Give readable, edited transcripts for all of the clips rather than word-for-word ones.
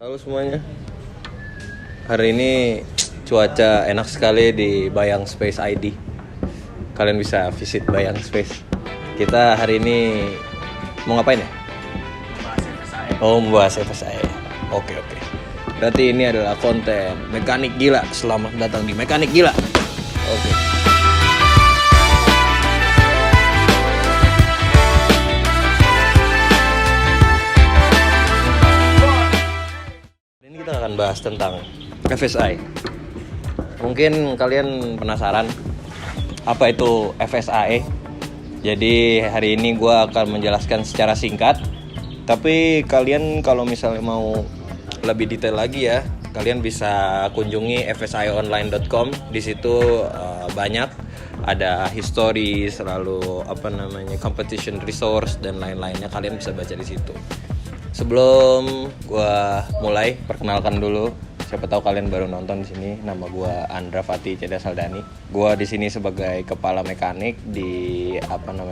Halo semuanya. Hari ini cuaca enak sekali di Bayang Space ID. Kalian bisa visit Bayang Space. Kita hari ini mau ngapain ya? Membahas FSI. Oke. Berarti ini adalah konten Mekanik Gila. Selamat datang di Mekanik Gila. Oke. Ini kita akan bahas tentang FSI. Mungkin kalian penasaran apa itu FSAE. Jadi hari ini gue akan menjelaskan secara singkat. Tapi kalian kalau misalnya mau lebih detail lagi ya, kalian bisa kunjungi fsionline.com. Di situ banyak ada history, selalu competition resource dan lain-lainnya, kalian bisa baca di situ. Sebelum gue mulai, perkenalkan dulu. Siapa tahu kalian baru nonton di sini. Nama gue Andra Fatih Ceda Saldani. Gue di sini sebagai kepala mekanik di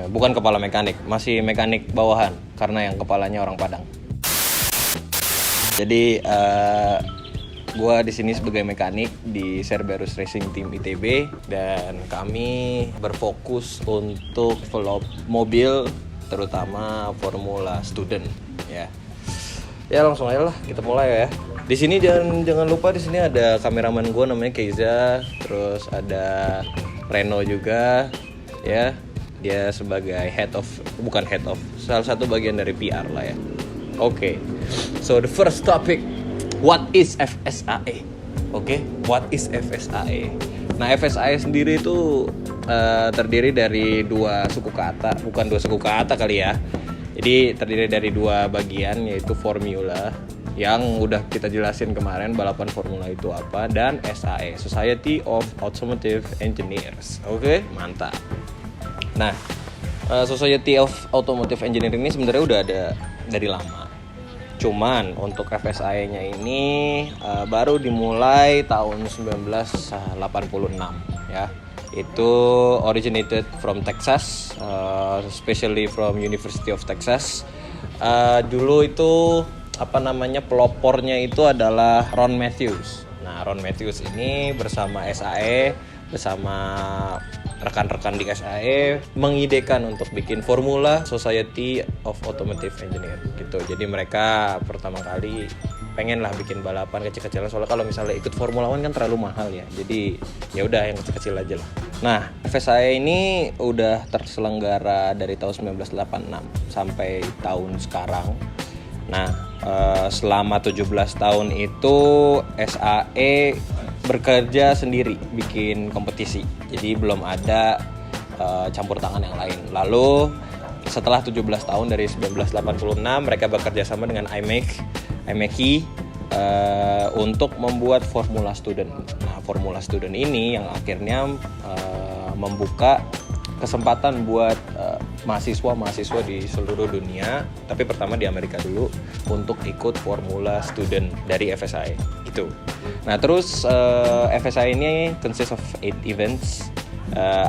bukan kepala mekanik, masih mekanik bawahan karena yang kepalanya orang Padang. Jadi gue di sini sebagai mekanik di Cerberus Racing Team ITB dan kami berfokus untuk develop mobil, terutama Formula Student ya. Ya langsung aja lah kita mulai ya. Di sini jangan lupa, di sini ada kameraman gue namanya Keiza, terus ada Reno juga ya. Dia sebagai salah satu bagian dari PR lah ya. Oke. So the first topic, what is FSAE? Oke, what is FSAE? Nah, FSAE sendiri itu terdiri dari dua suku kata, bukan dua suku kata kali ya. Jadi terdiri dari dua bagian, yaitu formula yang udah kita jelasin kemarin, balapan formula itu apa, dan SAE, Society of Automotive Engineers. Oke, mantap. Nah, Society of Automotive Engineering ini sebenarnya udah ada dari lama. Cuman untuk FSAE-nya ini baru dimulai tahun 1986 ya. Itu originated from Texas, especially from University of Texas. Dulu itu pelopornya itu adalah Ron Matthews. Nah, Ron Matthews ini bersama SAE, bersama rekan-rekan di SAE mengidekan untuk bikin formula Society of Automotive Engineer gitu. Jadi mereka pertama kali pengen lah bikin balapan kecil-kecilan, soalnya kalau misalnya ikut Formula One kan terlalu mahal ya. Jadi ya udah yang kecil-kecil aja lah. Nah, FSAE ini udah terselenggara dari tahun 1986 sampai tahun sekarang. Nah, selama 17 tahun itu SAE bekerja sendiri bikin kompetisi. Jadi belum ada campur tangan yang lain. Lalu setelah 17 tahun dari 1986 mereka bekerja sama dengan IMECI untuk membuat Formula Student. Nah, Formula Student ini yang akhirnya membuka kesempatan buat mahasiswa di seluruh dunia, tapi pertama di Amerika dulu, untuk ikut Formula Student dari FSAE gitu. Nah, terus FSAE ini consists of 8 events.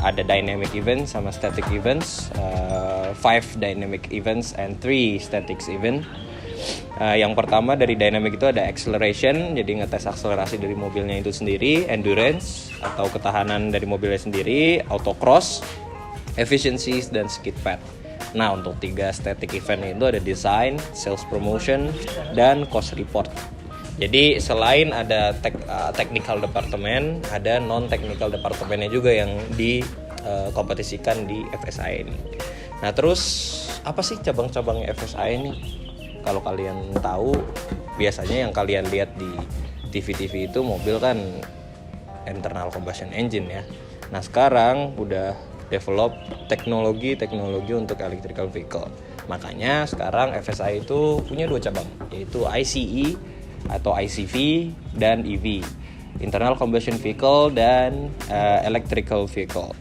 Ada dynamic events sama static events, 5 dynamic events and 3 statics event. Yang pertama dari dynamic itu ada acceleration, jadi ngetes akselerasi dari mobilnya itu sendiri, endurance atau ketahanan dari mobilnya sendiri, autocross, efficiencies, dan skid pad. Nah, untuk 3 static event itu ada design, sales promotion, dan cost report. Jadi selain ada technical department, ada non-technical departmentnya juga yang dikompetisikan di FSAE ini. Nah, terus apa sih cabang-cabang FSAE ini? Kalau kalian tahu, biasanya yang kalian lihat di TV-TV itu mobil kan internal combustion engine ya. Nah, sekarang udah develop teknologi untuk electrical vehicle. Makanya sekarang FSI itu punya 2 cabang, yaitu ICE atau ICV dan EV, internal combustion vehicle dan electric vehicle.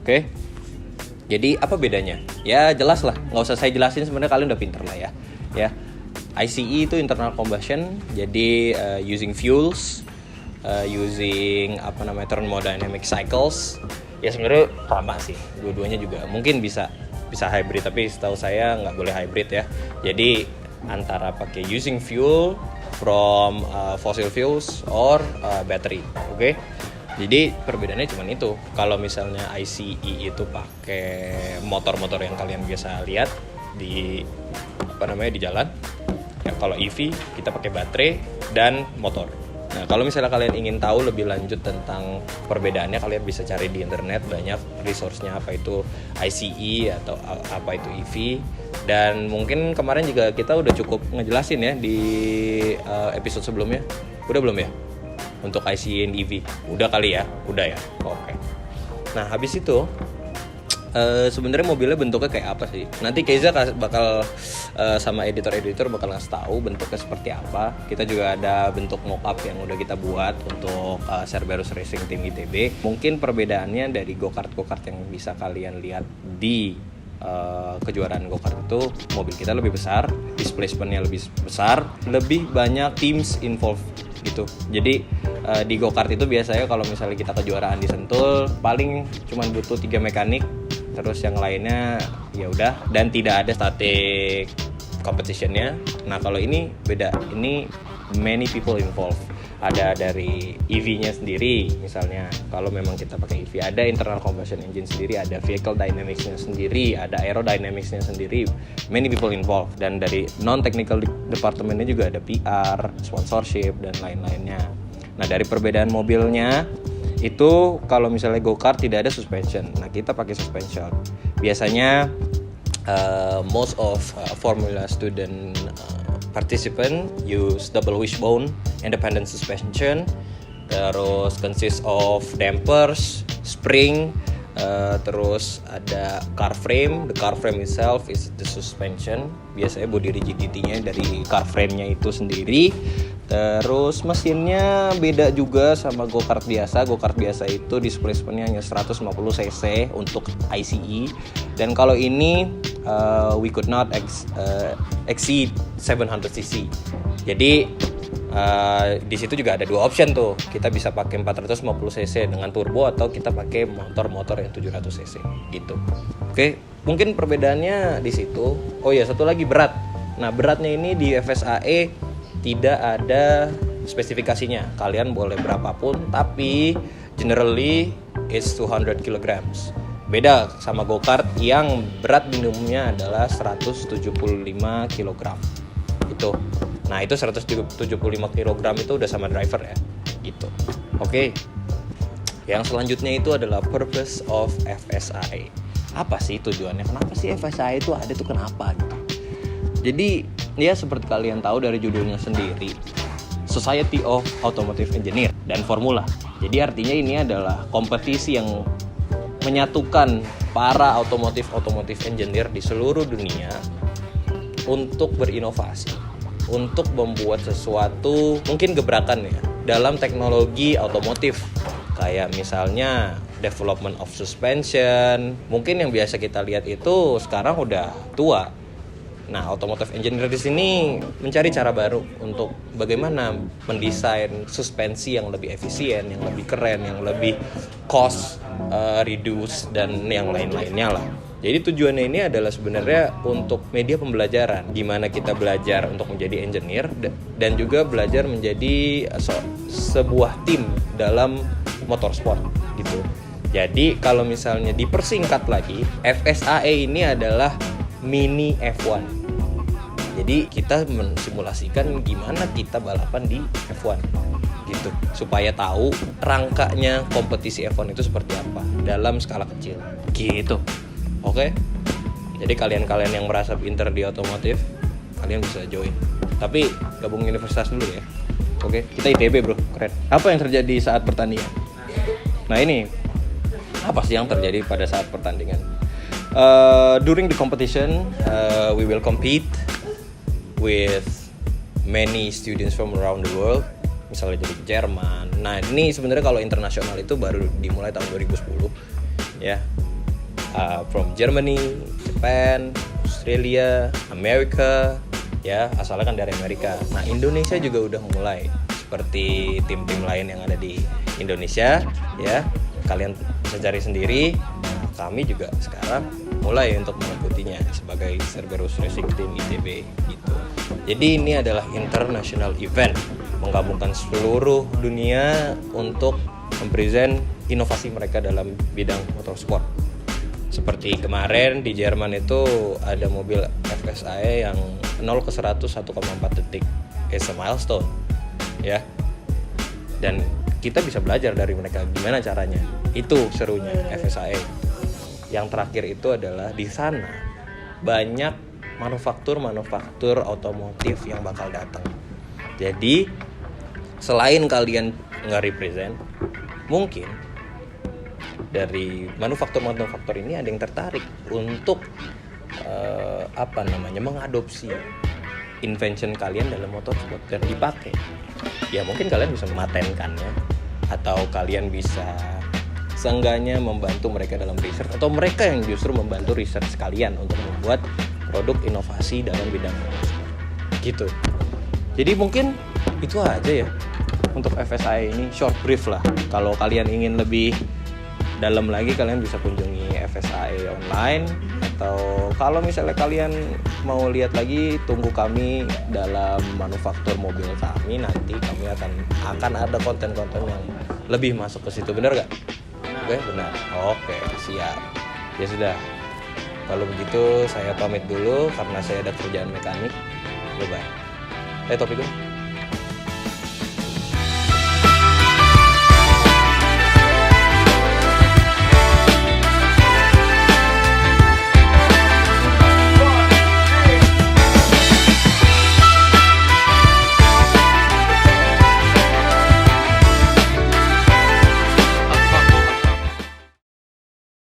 Oke. Jadi apa bedanya? Ya jelas lah, nggak usah saya jelasin, sebenarnya kalian udah pinter lah ya. ICE itu internal combustion, jadi using fuels, using thermodynamic cycles. Ya sebenarnya sama sih, dua-duanya juga mungkin bisa hybrid, tapi setahu saya nggak boleh hybrid ya. Jadi antara pakai using fuel from fossil fuels or battery. Oke. Jadi perbedaannya cuma itu. Kalau misalnya ICE itu pakai motor-motor yang kalian biasa lihat di di jalan. Ya, kalau EV kita pakai baterai dan motor. Nah, kalau misalnya kalian ingin tahu lebih lanjut tentang perbedaannya, kalian bisa cari di internet, banyak resource-nya, apa itu ICE atau apa itu EV. Dan mungkin kemarin juga kita udah cukup ngejelasin ya di episode sebelumnya. Udah belum ya? Untuk ICE and EV. Udah kali ya? Udah ya? Oke. Nah, habis itu sebenarnya mobilnya bentuknya kayak apa sih? Nanti Keiza bakal sama editor-editor bakal ngasih tahu bentuknya seperti apa. Kita juga ada bentuk mock-up yang udah kita buat untuk Cerberus Racing Team ITB. Mungkin perbedaannya dari go-kart yang bisa kalian lihat di kejuaraan go-kart itu, mobil kita lebih besar, displacement-nya lebih besar, lebih banyak teams involved gitu. Jadi di go-kart itu biasanya kalau misalnya kita kejuaraan di Sentul paling cuma butuh 3 mekanik, terus yang lainnya ya udah, dan tidak ada static competition-nya. Nah, kalau ini beda. Ini many people involved. Ada dari EV-nya sendiri, misalnya kalau memang kita pakai EV, ada internal combustion engine sendiri, ada vehicle dynamics-nya sendiri, ada aerodynamics-nya sendiri, many people involved. Dan dari non-technical department-nya juga ada PR, sponsorship, dan lain-lainnya. Nah, dari perbedaan mobilnya itu, kalau misalnya go-kart tidak ada suspension, nah kita pakai suspension. Biasanya most of Formula student participant use double wishbone independent suspension, terus consist of dampers, spring, terus ada car frame. The car frame itself is the suspension. Biasanya body rigidity-nya dari car frame-nya itu sendiri. Terus mesinnya beda juga sama go-kart biasa. Go-kart biasa itu displacement-nya hanya 150 cc untuk ICE. Dan kalau ini we could not exceed 700 cc. Jadi di situ juga ada dua option tuh. Kita bisa pakai 450 cc dengan turbo, atau kita pakai motor-motor yang 700 cc gitu. Oke, mungkin perbedaannya di situ. Oh ya, satu lagi berat. Nah, beratnya ini di FSAE tidak ada spesifikasinya. Kalian boleh berapapun, tapi generally it's 200 kg. Beda sama go-kart yang berat minimumnya adalah 175 kg. Itu. Nah, itu 175 kg itu udah sama driver ya. Gitu. Oke. Yang selanjutnya itu adalah purpose of FSAE. Apa sih tujuannya? Kenapa sih FSAE itu ada tuh, kenapa gitu? Jadi, ya seperti kalian tahu dari judulnya sendiri, Society of Automotive Engineer dan Formula. Jadi artinya ini adalah kompetisi yang menyatukan para otomotif engineer di seluruh dunia untuk berinovasi, untuk membuat sesuatu mungkin gebrakan ya dalam teknologi otomotif. Kayak misalnya development of suspension, mungkin yang biasa kita lihat itu sekarang udah tua. Nah, automotive engineer di sini mencari cara baru untuk bagaimana mendesain suspensi yang lebih efisien, yang lebih keren, yang lebih cost reduce, dan yang lain-lainnya lah. Jadi tujuannya ini adalah sebenarnya untuk media pembelajaran, gimana kita belajar untuk menjadi engineer dan juga belajar menjadi sebuah tim dalam motorsport gitu. Jadi kalau misalnya dipersingkat lagi, FSAE ini adalah mini F1. Jadi kita mensimulasikan gimana kita balapan di F1 gitu, supaya tahu rangkanya kompetisi F1 itu seperti apa dalam skala kecil gitu. Oke. Jadi kalian yang merasa pinter di otomotif, kalian bisa join. Tapi gabung universitas dulu ya. Oke, kita ITB bro, keren. Apa yang terjadi saat pertandingan? Nah, ini apa sih yang terjadi pada saat pertandingan? During the competition, we will compete with many students from around the world. Misalnya dari Jerman. Nah, ini sebenarnya kalau internasional itu baru dimulai tahun 2010, ya. From Germany, Japan, Australia, Amerika, ya, asalnya kan dari Amerika. Nah, Indonesia juga udah mulai seperti tim-tim lain yang ada di Indonesia, ya. Kalian bisa cari sendiri. Nah, kami juga sekarang mulai untuk mengikutinya sebagai Cerberus Racing Team ITB gitu. Jadi ini adalah international event menggabungkan seluruh dunia untuk mempresent inovasi mereka dalam bidang motorsport. Seperti kemarin di Jerman itu ada mobil FSAE yang 0 ke 100 1,4 detik. It's a milestone, ya. Dan kita bisa belajar dari mereka gimana caranya. Itu serunya FSAE. Yang terakhir itu adalah di sana banyak manufaktur otomotif yang bakal datang. Jadi selain kalian nge-represent, mungkin dari manufaktur ini ada yang tertarik untuk mengadopsi invention kalian dalam motorsport dan dipakai. Ya mungkin kalian bisa mematenkannya, atau kalian bisa seenggaknya membantu mereka dalam research, atau mereka yang justru membantu research kalian untuk membuat produk inovasi dalam bidang motorsport. Gitu. Jadi mungkin itu aja ya untuk FSAE ini, short brief lah. Kalau kalian ingin lebih dalam lagi, kalian bisa kunjungi FSAE online, atau kalau misalnya kalian mau lihat lagi, tunggu kami dalam manufaktur mobil kami. Nanti kami akan ada konten-konten yang lebih masuk ke situ. Benar gak? Oke, benar. Oke, siap. Ya sudah. Kalau begitu saya pamit dulu karena saya ada kerjaan mekanik. Bye-bye. Topik dulu.